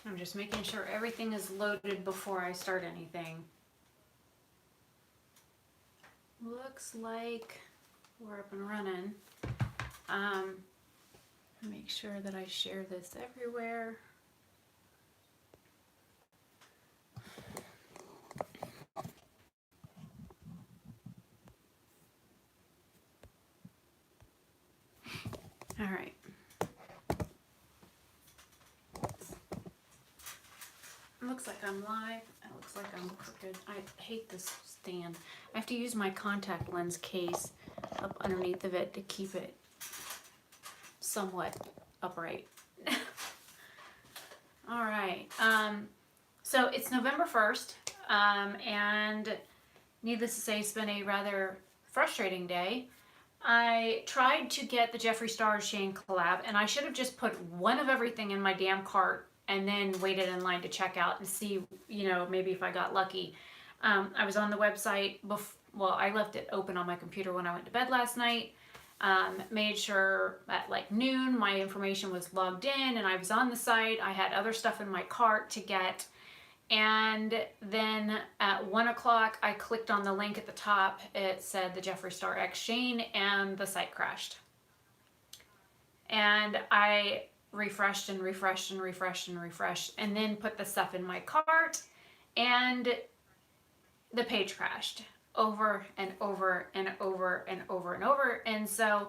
I'm just making sure everything is loaded before I start anything. Looks like we're up and running. Make sure that I share this everywhere. All right. It looks like I'm live. It looks like I'm crooked. I hate this stand. I have to use my contact lens case up underneath of it to keep it somewhat upright. All right. So it's November 1st, and needless to say, it's been a rather frustrating day. I tried to get the Jeffree Star Shane collab, and I should have just put one of everything in my damn cart and then waited in line to check out and see, you know, maybe if I got lucky. I was on the website, well, I left it open on my computer when I went to bed last night. Made sure at like noon my information was logged in and I was on the site. I had other stuff in my cart to get. And then at 1 o'clock, I clicked on the link at the top. It said the Jeffree Star X Shane, and the site crashed. And I refreshed and refreshed and refreshed and refreshed, and then put the stuff in my cart, and the page crashed over and over and over and over and over. And so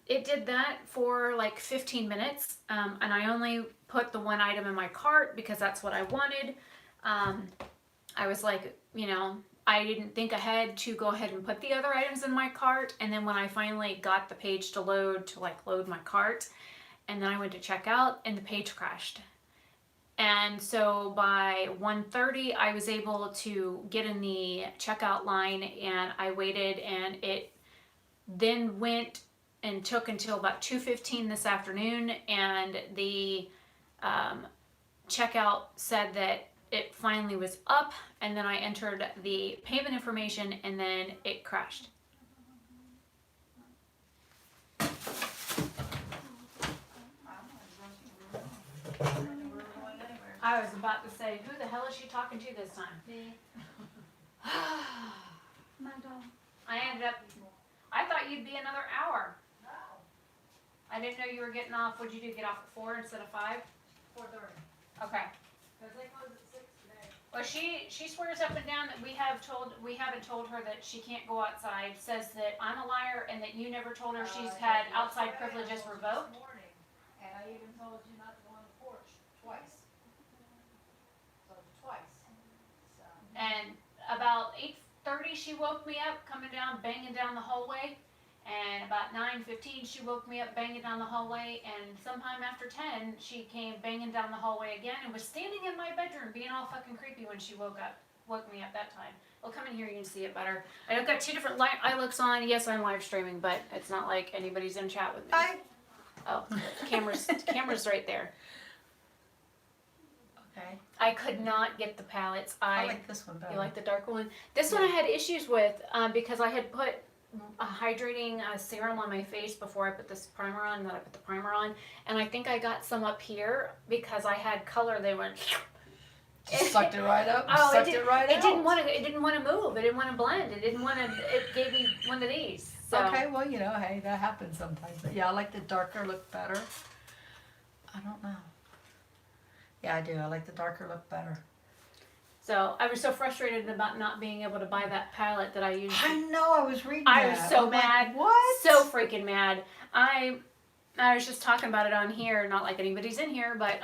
it did that for like 15 minutes, and I only put the one item in my cart because that's what I wanted. I was like, you know, I didn't think ahead to go ahead and put the other items in my cart. And then when I finally got the page to load my cart, and then I went to check out and the page crashed. And so by 1:30, I was able to get in the checkout line, and I waited, and it then went and took until about 2:15 this afternoon, and the checkout said that it finally was up, and then I entered the payment information, and then it crashed. I was about to say, who the hell is she talking to this time? Me. My dog. I thought you'd be another hour. No. I didn't know you were getting off. What'd you do, get off at 4 instead of 5? 4:30. Okay. Because they close at 6 today. Well, she swears up and down that we haven't told her that she can't go outside, says that I'm a liar and that you never told her she's had outside privileges revoked. This morning, and I even told you not to go on the porch twice. So twice. So. And about 8:30 she woke me up, coming down, banging down the hallway. And about 9:15 she woke me up banging down the hallway, and sometime after 10 she came banging down the hallway again and was standing in my bedroom being all fucking creepy when she woke me up that time. Well, come in here, you can see it better. I've got two different eye looks on. Yes, I'm live streaming, but it's not like anybody's in chat with me. Hi. Oh, the camera's right there. Okay. I could not get the palettes. I like this one better. You like the darker one? This one I had issues with because I had put a hydrating serum on my face before I put this primer on, then I put the primer on, and I think I got some up here because I had color. They went. Just sucked it right up. Oh, Sucked it right out. It didn't want to move. It didn't want to blend. It didn't want to. It gave me one of these. So. Okay, well, you know, hey, that happens sometimes. But yeah, I like the darker look better. I don't know. Yeah, I do. I like the darker look better. So I was so frustrated about not being able to buy that palette that I used. I know. I was reading I that. was so I'm mad. Like, what? So freaking mad. I was just talking about it on here, not like anybody's in here, but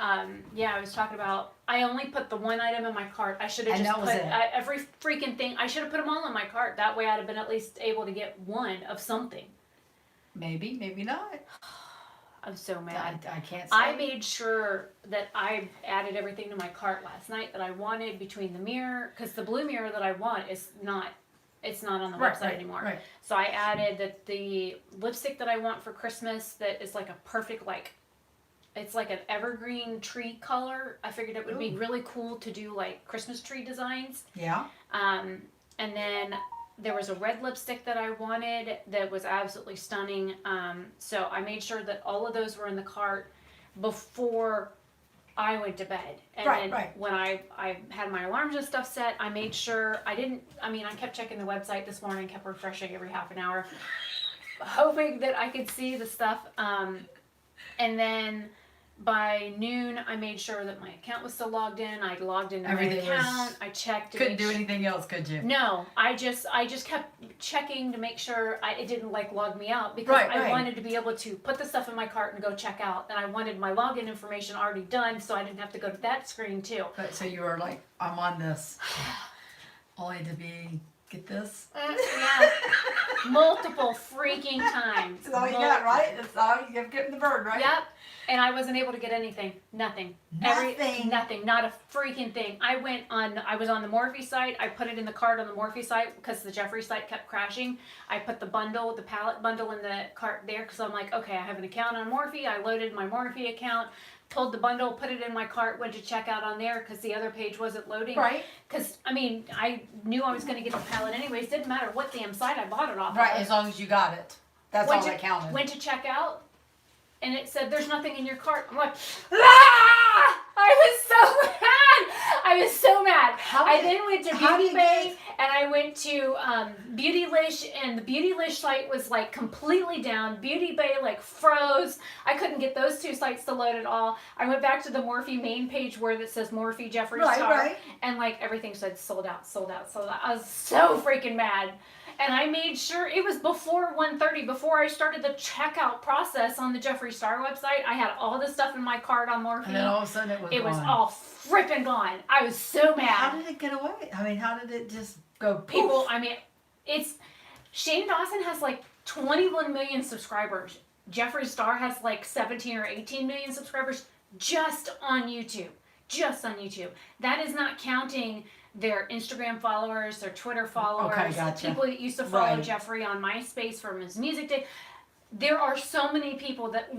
yeah, I was talking about. I only put the one item in my cart. I should have just put every freaking thing. I should have put them all in my cart. That way, I'd have been at least able to get one of something. Maybe, maybe not. I'm so mad. I can't say. I made sure that I added everything to my cart last night that I wanted between the mirror, because the blue mirror that I want is not. It's not on the website anymore. Right. So I added the lipstick that I want for Christmas that is like a perfect, like, it's like an evergreen tree color. I figured it would be really cool to do like Christmas tree designs. Yeah. And then there was a red lipstick that I wanted that was absolutely stunning. So I made sure that all of those were in the cart before I went to bed. And Right, then right. when I had my alarms and stuff set, I made sure I kept checking the website this morning, kept refreshing every half an hour, hoping that I could see the stuff. And then by noon, I made sure that my account was still logged in. I logged into my account. I checked. Couldn't do anything else, could you? No, I just kept checking to make sure it didn't like log me out, because I wanted to be able to put the stuff in my cart and go check out, and I wanted my login information already done, so I didn't have to go to that screen too. But so you were like, I'm on this, only to get this. Yeah, multiple freaking times. That's all you got, right? That's all you get getting the bird, right? Yep. And I wasn't able to get anything. Nothing. Nothing. Not a freaking thing. I was on the Morphe site. I put it in the cart on the Morphe site because the Jeffree site kept crashing. I put the pallet bundle in the cart there because I'm like, okay, I have an account on Morphe. I loaded my Morphe account, pulled the bundle, put it in my cart, went to check out on there because the other page wasn't loading. Right. Because, I knew I was going to get the pallet anyways. Didn't matter what damn site I bought it off Right, of. as long as you got it. That's all that counted. Went to check out. And it said, there's nothing in your cart. I'm like, ah! I was so mad. I then went to Beauty Bay, and I went to Beautylish, and the Beautylish site was like completely down. Beauty Bay like froze. I couldn't get those two sites to load at all. I went back to the Morphe main page where it says Morphe Jeffree Star, and like everything said sold out, sold out, sold out. I was so freaking mad. And I made sure it was before 1:30, before I started the checkout process on the Jeffree Star website. I had all the stuff in my cart on Morphe. And then all of a sudden it was gone. All frippin' gone. I was so mad. How did it get away? How did it just go poof? People, Shane Dawson has like 21 million subscribers. Jeffree Star has like 17 or 18 million subscribers just on YouTube. Just on YouTube. That is not counting their Instagram followers, their Twitter followers, okay, gotcha. People that used to follow Jeffree on MySpace from his music day. There are so many people that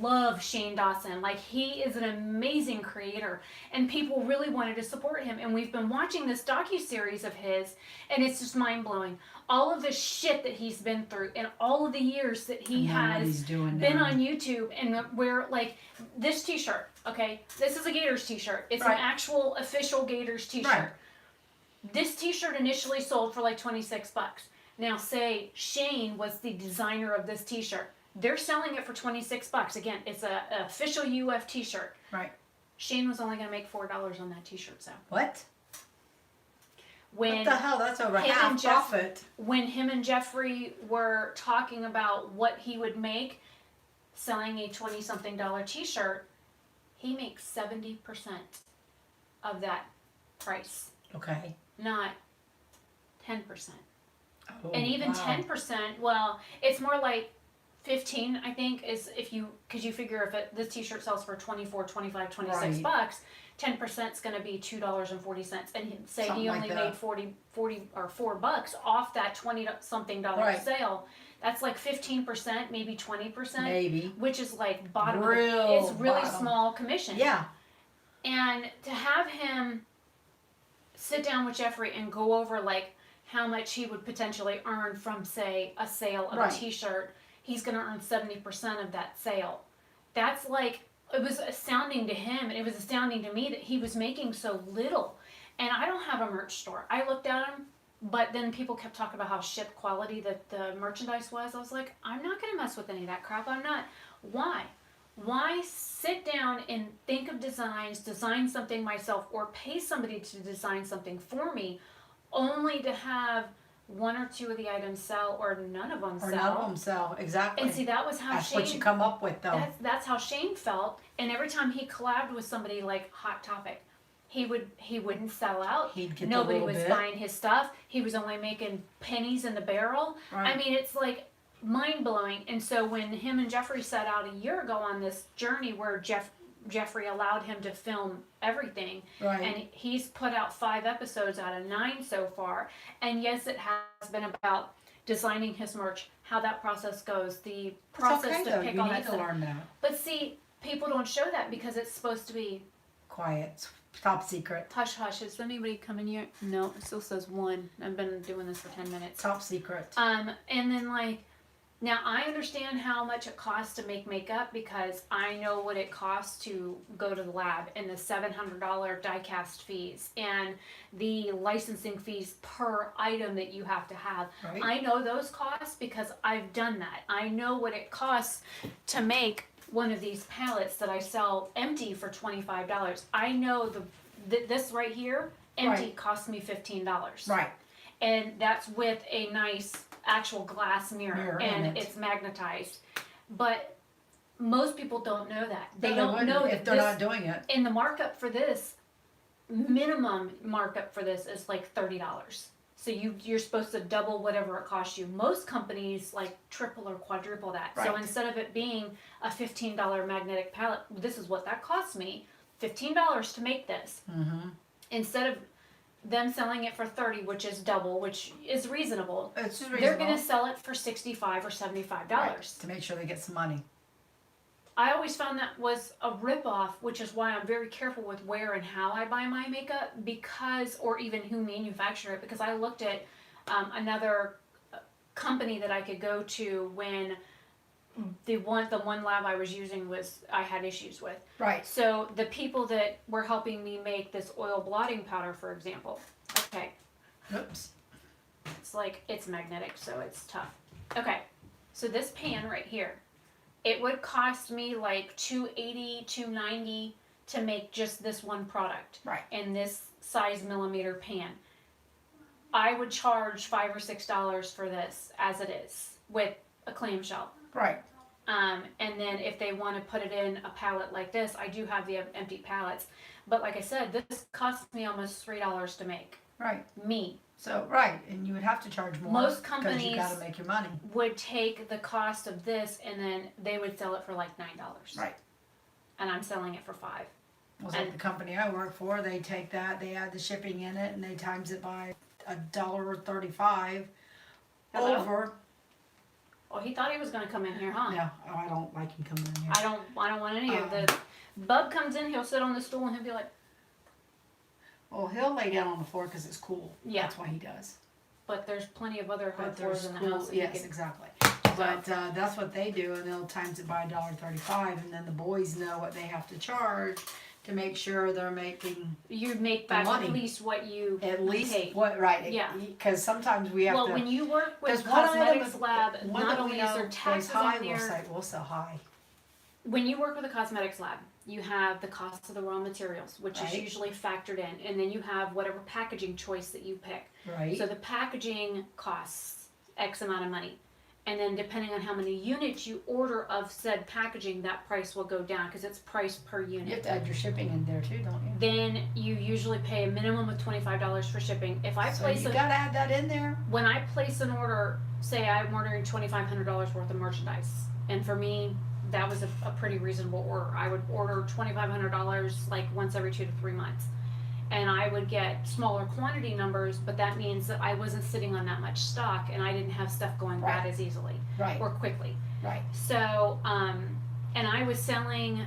love Shane Dawson. Like, he is an amazing creator, and people really wanted to support him. And we've been watching this docuseries of his, and it's just mind-blowing. All of the shit that he's been through, and all of the years that he has been on YouTube, and where, like, this t-shirt, okay? This is a Gators t-shirt. It's an actual official Gators t-shirt. Right. This t-shirt initially sold for like $26. Now, say Shane was the designer of this t-shirt. They're selling it for $26. Again, it's an official UF t-shirt. Right. Shane was only going to make $4 on that t-shirt sale. What? When what the hell? That's over half profit. When him and Jeffree were talking about what he would make selling a $20-something t-shirt, he makes 70% of that price. Okay. Not 10%. Oh, and even 10%, well, it's more like 15, I think, is because you figure if this t-shirt sells for 24, 25, 26 bucks, 10% is going to be $2.40. And say he only made 40 or $4 off that $20-something sale. That's like 15%, maybe 20%. Maybe. Which is like it's really small commission. Yeah. And to have him sit down with Jeffree and go over like how much he would potentially earn from, say, a sale of a t-shirt, he's going to earn 70% of that sale. That's like, it was astounding to him, and it was astounding to me that he was making so little. And I don't have a merch store. I looked at him, but then people kept talking about how shit quality that the merchandise was. I was like, I'm not going to mess with any of that crap. I'm not. Why? Why sit down and think of designs, design something myself, or pay somebody to design something for me, only to have one or two of the items sell or none of them sell? Or none of them sell, exactly. And see, that was how That's what you come up with, though. That's how Shane felt. And every time he collabed with somebody like Hot Topic, he wouldn't sell out. He'd get Nobody the was buying his stuff. He was only making pennies in the barrel. Right. I mean, it's like mind-blowing. And so when him and Jeffree set out a year ago on this journey where Jeffree allowed him to film everything, and he's put out 5 episodes out of 9 so far, and yes, it has been about designing his merch, how that process goes, the process to pick all that stuff. Learn that. But see, people don't show that because it's supposed to be quiet, top secret. Hush hush. Is anybody coming here? No, it still says 1. I've been doing this for 10 minutes. Top secret. And then like Now, I understand how much it costs to make makeup because I know what it costs to go to the lab and the $700 die cast fees and the licensing fees per item that you have to have. Right. I know those costs because I've done that. I know what it costs to make one of these palettes that I sell empty for $25. I know this right here, empty, Right. cost me $15. Right. And that's with a nice actual glass mirror in and it. it's magnetized. But most people don't know that. They No, don't wouldn't know if that they're this, not doing it. and the markup for this, minimum markup for this is like $30. So you're supposed to double whatever it costs you. Most companies like triple or quadruple that. So Right. instead of it being a $15 magnetic palette, this is what that cost me, $15 to make this. Mm-hmm. Instead of them selling it for 30, which is double, which is reasonable. It's reasonable. They're going to sell it for $65 or $75. Right, to make sure they get some money. I always found that was a ripoff, which is why I'm very careful with where and how I buy my makeup, because, or even who manufactured it, because I looked at another company that I could go to when the one lab I was using I had issues with. Right. So the people that were helping me make this oil blotting powder, for example, okay, Oops. it's magnetic, so it's tough. Okay, so this pan right here, it would cost me like $280, $290 to make just this one product. Right. In this size millimeter pan. I would charge $5 or $6 for this as it is with a clamshell. Right. And then if they want to put it in a palette like this, I do have the empty palettes. But like I said, this cost me almost $3 to make. Right. Me. So, right, and you would have to charge more. Most because companies you got to make your money. would take the cost of this and then they would sell it for like $9. Right. And I'm selling it for $5. Well, like the company I work for, they take that, they add the shipping in it, and they times it by $1.35 Hello? over. Oh, he thought he was going to come in here, huh? No, oh, I don't like him coming in here. I don't want any of the. Bub comes in, he'll sit on the stool and he'll be like, Well, he'll lay down on the floor because it's cool. Yeah. That's why he does. but there's plenty of other hard But floors there's in the cool, house. that you yes, can- exactly. But that's what they do, and they'll times it by $1.35, and then the boys know what they have to charge to make sure they're making You make the back money. at least what you at least paid. what right. Yeah. Because sometimes we have Well, to. when you work with There's one item Cosmetics Lab, one not that we only is know there goes taxes high, on there. we'll sell high. When you work with a Cosmetics Lab, you have the cost of the raw materials, which is Right. usually factored in, and then you have whatever packaging choice that you pick. Right. So the packaging costs X amount of money. And then depending on how many units you order of said packaging, that price will go down because it's priced per you have unit. to add your shipping in there too, don't you? Then you usually pay a minimum of $25 for shipping. If I So place you a gotta add that in there. when I place an order, say I'm ordering $2,500 worth of merchandise, and for me, that was a pretty reasonable order. I would order $2,500 like once every 2 to 3 months. And I would get smaller quantity numbers, but that means that I wasn't sitting on that much stock and I didn't have stuff going bad Right. as easily Right. or quickly. Right. So, and I was selling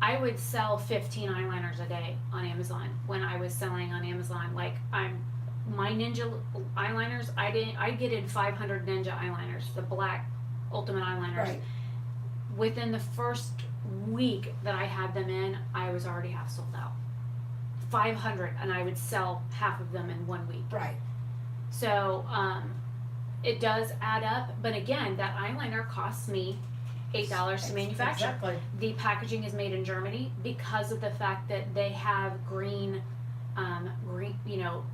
I would sell 15 eyeliners a day on Amazon when I was selling on Amazon. My Ninja eyeliners, I get in 500 Ninja eyeliners, the black Ultimate eyeliners. Right. Within the first week that I had them in, I was already half sold out. 500, and I would sell half of them in 1 week. Right. So, it does add up, but again, that eyeliner costs me $8 to manufacture. Exactly. The packaging is made in Germany because of the fact that they have green,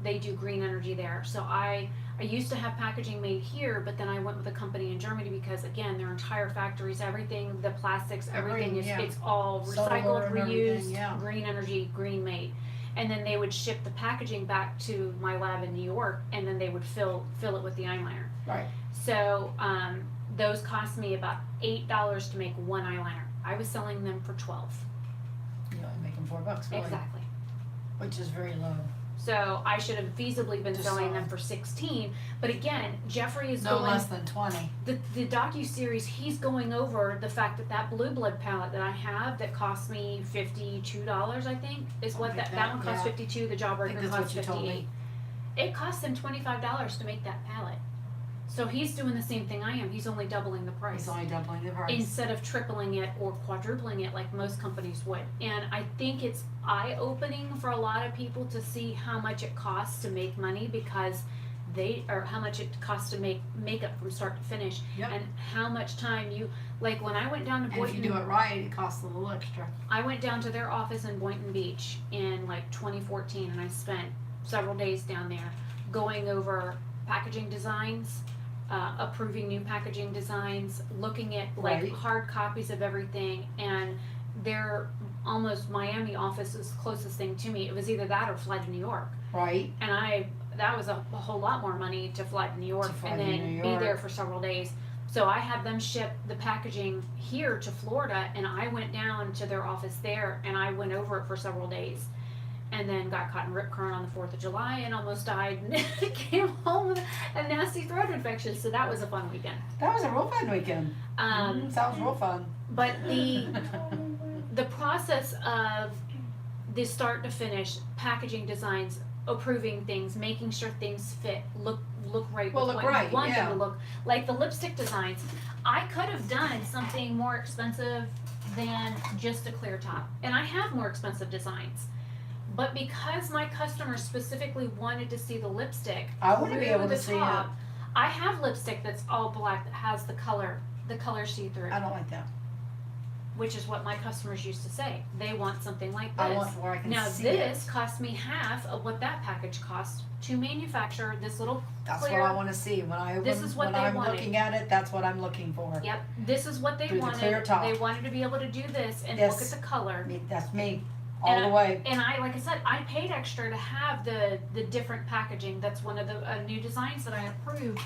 they do green energy there. So I used to have packaging made here, but then I went with a company in Germany because again, their entire factories, everything, the plastics, everything is, yeah. it's all Solar recycled, and everything, reused, yeah. green energy, green made. And then they would ship the packaging back to my lab in New York, and then they would fill it with the eyeliner. Right. So those cost me about $8 to make one eyeliner. I was selling them for $12. You know, making $4 really. Exactly. Which is very low. So I should have feasibly been Just selling saw them it. for $16. But again, Jeffree is No going less than 20. the docu-series, he's going over the fact that Blue Blood palette that I have that cost me $52, I think, is what Something like that one costs yeah. $52, the I think Jawbreaker that's costs what you told $58. me. It cost them $25 to make that palette. So he's doing the same thing I am. He's only doubling the price. He's only doubling the price. Instead of tripling it or quadrupling it like most companies would. And I think it's eye-opening for a lot of people to see how much it costs to make money, because or how much it costs to make makeup from start to finish. Yep. And how much time like when I went down to And Boynton. if you do it right, it costs a little extra. I went down to their office in Boynton Beach in like 2014, and I spent several days down there going over packaging designs, approving new packaging designs, looking at like Right. hard copies of everything, and their almost Miami office is the closest thing to me. It was either that or fly to New York, Right. and that was a whole lot more money to fly to New York and to then New be York. there for several days. So I had them ship the packaging here to Florida, and I went down to their office there, and I went over it for several days, and then got caught in rip current on the 4th of July and almost died, and came home with a nasty throat infection. So that was a fun weekend. That was a real fun weekend. Sounds real fun. But the process of the start to finish, packaging designs, approving things, making sure things fit, look right Well, with look what right, you want yeah. them to look. Like the lipstick designs, I could have done something more expensive than just a clear top, and I have more expensive designs. But because my customers specifically wanted to see the lipstick, I want to be through able the to see top, it. I have lipstick that's all black that has the color see-through, I don't like that. which is what my customers used to say. They want something like this. I want where I can Now see this it. cost me half of what that package cost to manufacture. This little That's clear. what I want to see. This is what when they I'm wanted. looking at it, that's what I'm looking for. Yep, this is what they Through the wanted. clear top. They wanted to be able to do this and Yes. look at the color. That's me, all the way. And I, like I said, I paid extra to have the different packaging. That's one of the new designs that I approved.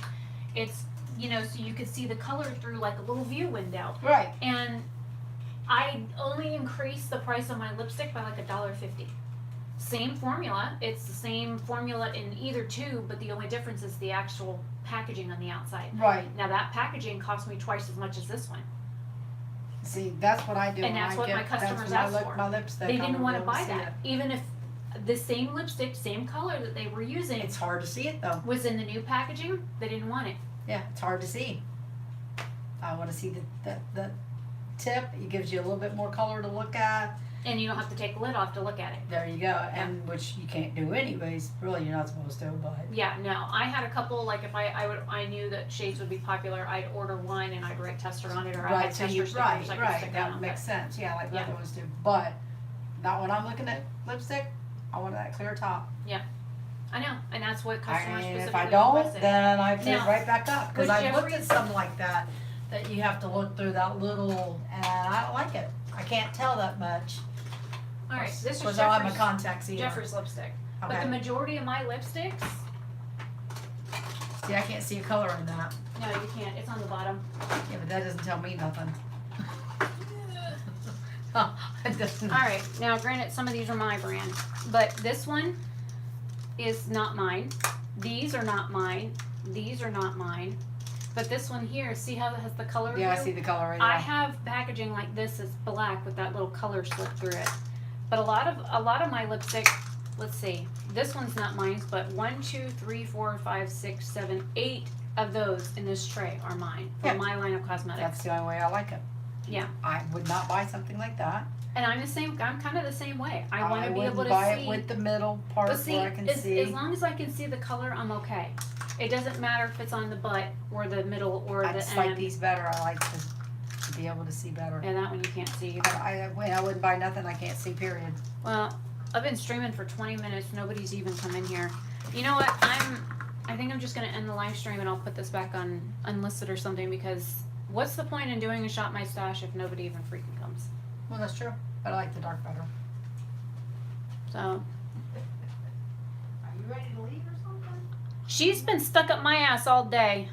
It's, so you could see the color through like a little view window. Right. And I only increased the price of my lipstick by like $1.50. Same formula. It's the same formula in either tube, but the only difference is the actual packaging on the outside. Right. Now that packaging cost me twice as much as this one. See, that's what I do. And when that's I what get, my customers that's when ask I look for. my lipstick. They I didn't want to be able buy see that, it. even if the same lipstick, same color that they were using It's hard to see it though. was in the new packaging. They didn't want it. Yeah, it's hard to see. I want to see the tip. It gives you a little bit more color to look at. And you don't have to take the lid off to look at it. There you go. And which you can't do anyways. Really, you're not supposed to, but. Yeah, no. I had a couple, like if I knew that shades would be popular, I'd order one and I'd write tester on it, or I had So tester you, stickers right, I could right, stick that on. makes sense, yeah, like the Yeah. other ones do, but not when I'm looking at lipstick, I want that clear top. I know, and that's what customers And specifically if I don't, requested. then I take it Now, right back up, cause with I've looked Jeffree- at something like that you have to look through that little, and I don't like it, I can't tell that much. All right, this is Cause I'm a Jeffree's, contact seer. Jeffree's lipstick. But the Okay, majority of my lipsticks, see, I can't see a color in that, no, you can't. It's on the bottom. yeah, but that doesn't tell me nothing. It doesn't. All right, now granted, some of these are my brand, but this one is not mine. These are not mine. These are not mine. But this one here, see how it has the color? Yeah, I through? see the color right I now. have packaging like this that's black with that little color slip through it. But a lot of my lipstick, let's see, this one's not mine, but 1, 2, 3, 4, 5, 6, 7, 8 of those in this tray are mine for Yeah. my line of cosmetics. That's the only way I like it. Yeah. I would not buy something like that. And I'm kind of the same way. I want to be wouldn't able to buy see. it with the middle part But see, where I can as see. long as I can see the color, I'm okay. It doesn't matter if it's on the butt or the middle or I the just end. like these better. I like to be able to see better. Yeah, that one you can't see either. I wouldn't buy nothing I can't see, period. Well, I've been streaming for 20 minutes. Nobody's even come in here. You know what? I think I'm just gonna end the live stream and I'll put this back on unlisted or something, because what's the point in doing a shop my stash if nobody even freaking comes? Well, that's true. But I like the dark better. So Are you ready to leave or something? she's been stuck up my ass all day.